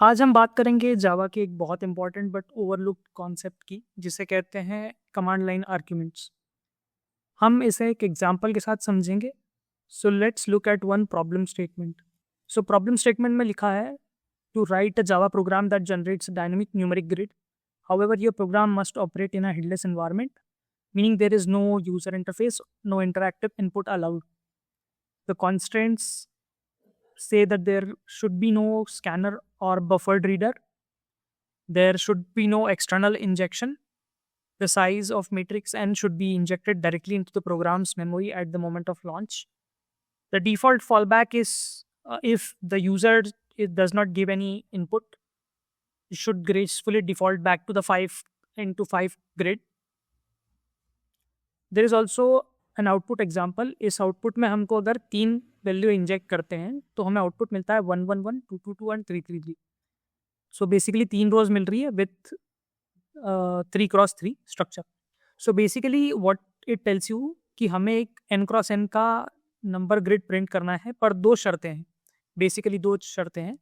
आज हम बात करेंगे जावा के एक बहुत इंपॉर्टेंट बट ओवरलुक्ड कॉन्सेप्ट की, जिसे कहते हैं कमांड लाइन आर्ग्यूमेंट्स। हम इसे एक एग्जांपल के साथ समझेंगे। So let's look at one problem statement. So problem statement में लिखा है to write a Java program that generates dynamic numeric grid. However, your program must operate in a headless environment, meaning there is no user interface, no interactive input allowed. The constraints say that there should be no scanner or buffered reader. There should be no external injection. The size of matrix n should be injected directly into the program's memory at the moment of launch. The default fallback is if the user it does not give any input, it should gracefully default back to the 5 into 5 grid. There is also an output example. इस output में हमको अगर 3 value inject करते हैं तो हमें output मिलता है 111, 222 एंड 333। सो बेसिकली 3 रोज मिल रही है with 3x3 structure. So basically what it tells you कि हमें एक n×n का नंबर ग्रिड प्रिंट करना है, पर दो शर्तें हैं। बेसिकली दो शर्तें हैं।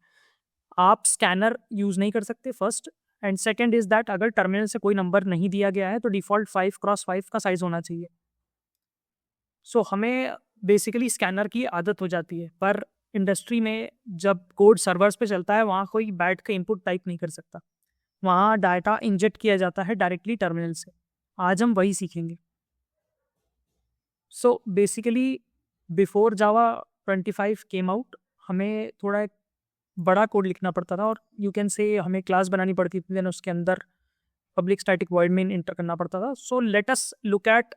आप स्कैनर यूज नहीं कर सकते first, and second is that अगर टर्मिनल से कोई नंबर नहीं दिया गया है तो डिफॉल्ट 5x5 का साइज होना चाहिए। सो हमें बेसिकली स्कैनर की आदत हो जाती है, पर इंडस्ट्री में जब कोड सर्वर्स पे चलता है वहाँ कोई बैठ के इनपुट टाइप नहीं कर सकता। वहाँ डाटा इंजेक्ट किया जाता है डायरेक्टली टर्मिनल से। आज हम वही सीखेंगे। सो बेसिकली बिफोर जावा 25 केम आउट, हमें थोड़ा एक बड़ा कोड लिखना पड़ता था, और यू कैन से हमें क्लास बनानी पड़ती थी, देन उसके अंदर public static void main enter करना पड़ता था। So let us look at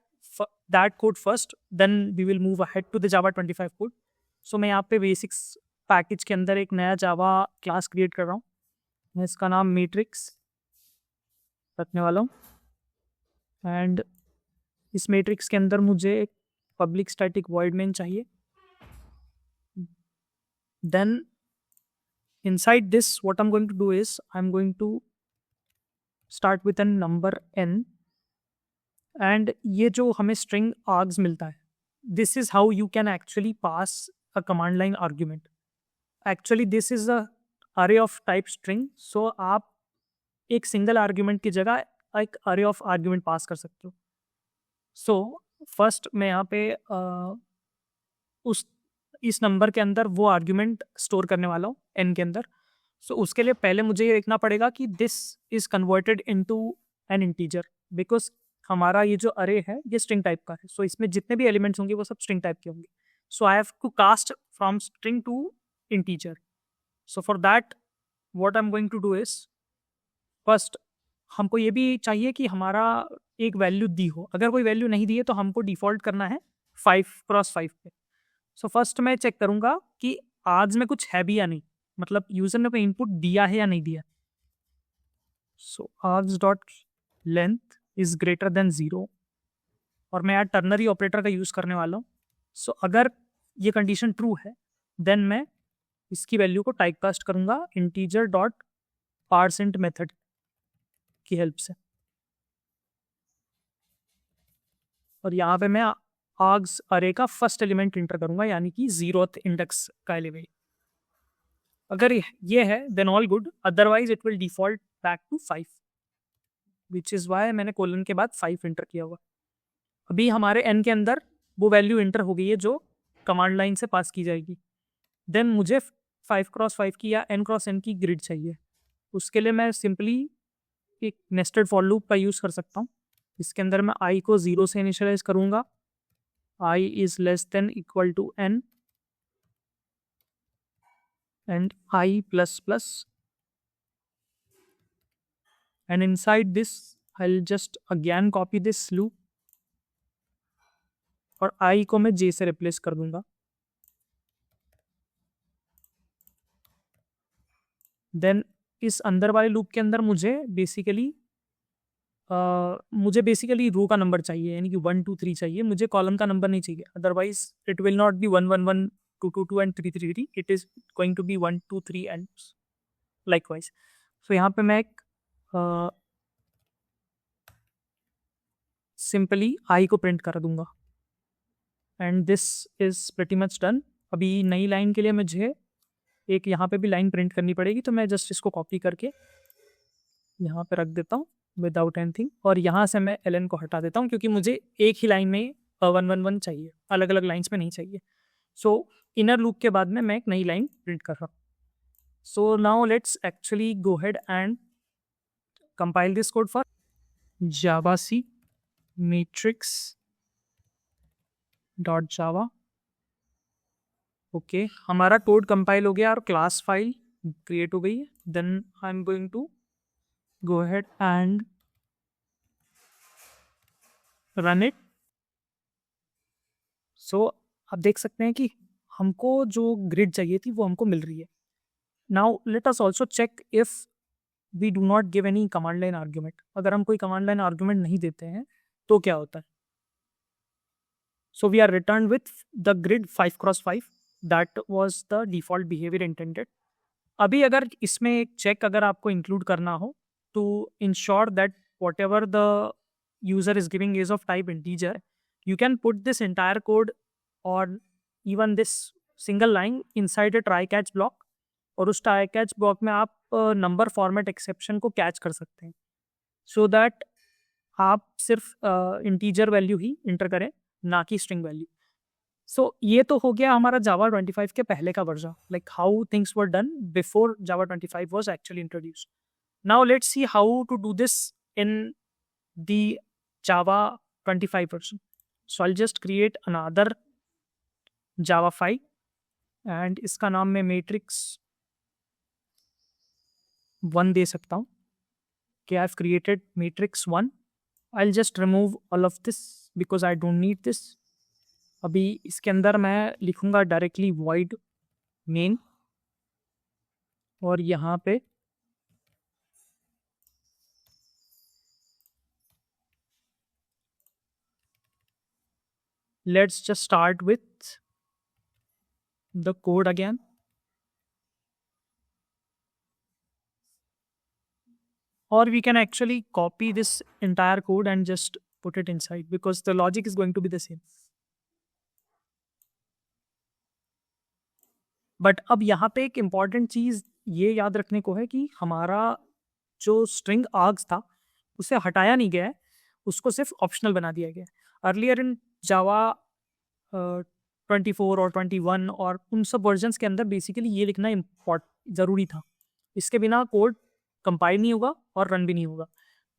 that code first, then we will move ahead to the Java 25 code. सो मैं यहाँ पे बेसिक्स पैकेज के अंदर एक नया जावा क्लास क्रिएट कर रहा हूँ। मैं इसका नाम मैट्रिक्स रखने वाला हूँ, एंड इस मैट्रिक्स के अंदर मुझे एक पब्लिक स्टैटिक वॉइड मेन चाहिए। Then inside this what I'm going to do is I'm going to start with a number n, and ये जो हमें string args मिलता है, this is how you can actually pass a command line argument. Actually this is a array of type string, so आप एक single argument की जगह एक array of argument पास कर सकते हो। so first मैं यहाँ पे इस नंबर के अंदर वो आर्ग्यूमेंट स्टोर करने वाला हूँ n के अंदर। सो उसके लिए पहले मुझे ये देखना पड़ेगा कि this is converted into an integer, because हमारा ये जो अरे है ये स्ट्रिंग टाइप का है। सो इसमें जितने भी एलिमेंट्स होंगे वो सब स्ट्रिंग टाइप के होंगे। So I have to cast from string to integer. So for that what I am going to do is first हमको ये भी चाहिए कि हमारा एक वैल्यू दी हो। अगर कोई वैल्यू नहीं दी है तो हमको डिफॉल्ट करना है 5x5 पे। सो फर्स्ट मैं चेक करूंगा कि आज में कुछ है भी या नहीं, मतलब यूजर ने कोई इनपुट दिया है या नहीं दिया। सो args dot length is greater than 0, और मैं यहाँ टर्नरी ऑपरेटर का यूज करने वाला हूँ। सो अगर ये कंडीशन ट्रू है देन मैं इसकी वैल्यू को टाइप कास्ट करूंगा इंटीजर डॉट पार्सेंट मेथड की हेल्प से, और यहाँ पे मैं args अरे का फर्स्ट एलिमेंट इंटर करूंगा, यानी कि 0th इंडेक्स का एलिमेंट। अगर ये है then all good, otherwise it will default back to 5, which is why मैंने कोलन के बाद 5 इंटर किया हुआ। अभी हमारे n के अंदर वो वैल्यू इंटर हो गई है जो कमांड लाइन से पास की जाएगी। देन मुझे 5x5 की या n×n की ग्रिड चाहिए। उसके लिए मैं सिंपली एक नेस्टेड फॉर लूप का यूज कर सकता हूँ। इसके अंदर मैं i को 0 से इनिशियलाइज करूंगा, i is less than equal to n and I plus plus, and inside this I'll just again copy this loop और I को मैं J से रिप्लेस कर दूंगा। देन इस अंदर वाले लूप के अंदर मुझे बेसिकली रो का नंबर चाहिए, यानी कि 1 2 3 चाहिए, मुझे कॉलम का नंबर नहीं चाहिए। Otherwise it will not be 1 1 1 2 2 2 and 3 3 3, it is going to be 1 2 3 and likewise. So यहाँ पे मैं एक सिंपली आई को प्रिंट कर दूंगा, and this is pretty much done. अभी नई लाइन के लिए मुझे एक यहाँ पे भी लाइन प्रिंट करनी पड़ेगी, तो मैं जस्ट इसको कॉपी करके यहाँ पे रख देता हूँ विदाउट एनीथिंग, और यहाँ से मैं ln को हटा देता हूँ क्योंकि मुझे एक ही लाइन में 111 चाहिए, अलग अलग लाइन्स में नहीं चाहिए। सो इनर लूप के बाद में मैं एक नई लाइन प्रिंट कर रहा हूँ। So now let's actually go ahead and compile this code for javac matrix.java। Okay, हमारा कोड कंपाइल हो गया और क्लास फाइल क्रिएट हो गई है। Then I am going to go ahead and run it। So आप देख सकते हैं कि हमको जो ग्रिड चाहिए थी वो हमको मिल रही है। Now let us also check if we do not give any command line argument. अगर हम कोई कमांड लाइन आर्ग्यूमेंट नहीं देते हैं तो क्या होता है। So we are return with the grid 5x5, that was the default behaviour intended. अभी अगर इसमें एक चेक अगर आपको इंक्लूड करना हो to ensure that whatever the user is giving is of type integer, you can put this entire code or even this single line inside a try catch block, और उस try catch block में आप number format exception को catch कर सकते हैं, so that आप सिर्फ इंटीजर वैल्यू ही इंटर करें, ना कि स्ट्रिंग वैल्यू। सो ये तो हो गया हमारा जावा 25 के पहले का version, like how things were done before Java 25 was actually introduced। Now let's see how to do this in the Java 25 version। So I'll just create another Java file and इसका नाम मैं matrix 1 दे सकता हूँ कि I've created matrix 1। I'll just remove all of this because I don't need this। अभी इसके अंदर मैं लिखूँगा directly void main, और यहाँ पे let's just start with the code again। Or we can actually copy this entire code and just put it inside because the logic is going to be the same। But अब यहाँ पे एक important चीज़ ये याद रखने को है कि हमारा जो string args था उसे हटाया नहीं गया है, उसको सिर्फ ऑप्शनल बना दिया गया है। अर्लियर इन जावा 24 और 21 और उन सब वर्जन्स के अंदर बेसिकली ये लिखना ज़रूरी था, इसके बिना कोड कंपाइल नहीं होगा और रन भी नहीं होगा।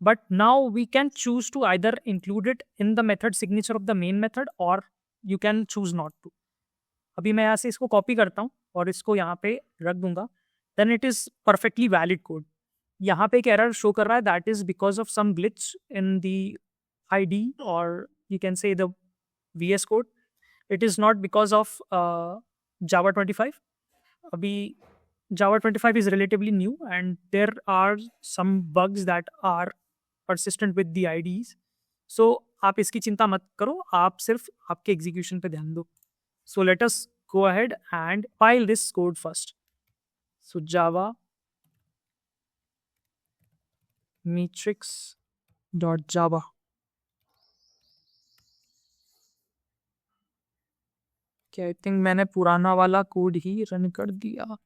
But now we can choose to either include it in the method signature of the main method or you can choose not to. अभी मैं यहाँ से इसको कॉपी करता हूँ और इसको यहाँ पे रख दूंगा, then it is perfectly valid code. यहाँ पे एक एरर शो कर रहा है, that is because of some glitch in the ID और you can say the VS code। It is not because of Java 25। अभी Java 25 is relatively new and there are some bugs that are persistent with the IDEs। So आप इसकी चिंता मत करो, आप सिर्फ आपके एग्जीक्यूशन पे ध्यान दो। So let us go ahead and file this code first। So Java matrix.java। I think मैंने पुराना वाला कोड ही रन कर दिया।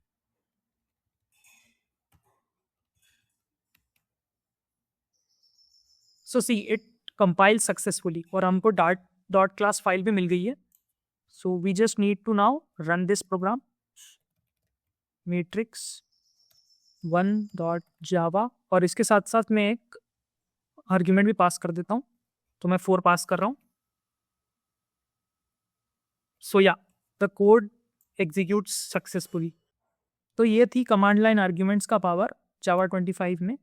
So see it compile successfully और हमको डॉट क्लास फाइल भी मिल गई है। So we just need to now run this program matrix1.java, और इसके साथ साथ मैं एक आर्ग्यूमेंट भी पास कर देता हूँ, तो मैं 4 पास कर रहा हूँ। सो या द कोड एग्जीक्यूट्स सक्सेसफुली। तो ये थी कमांड लाइन आर्ग्यूमेंट्स का पावर जावा 25 में।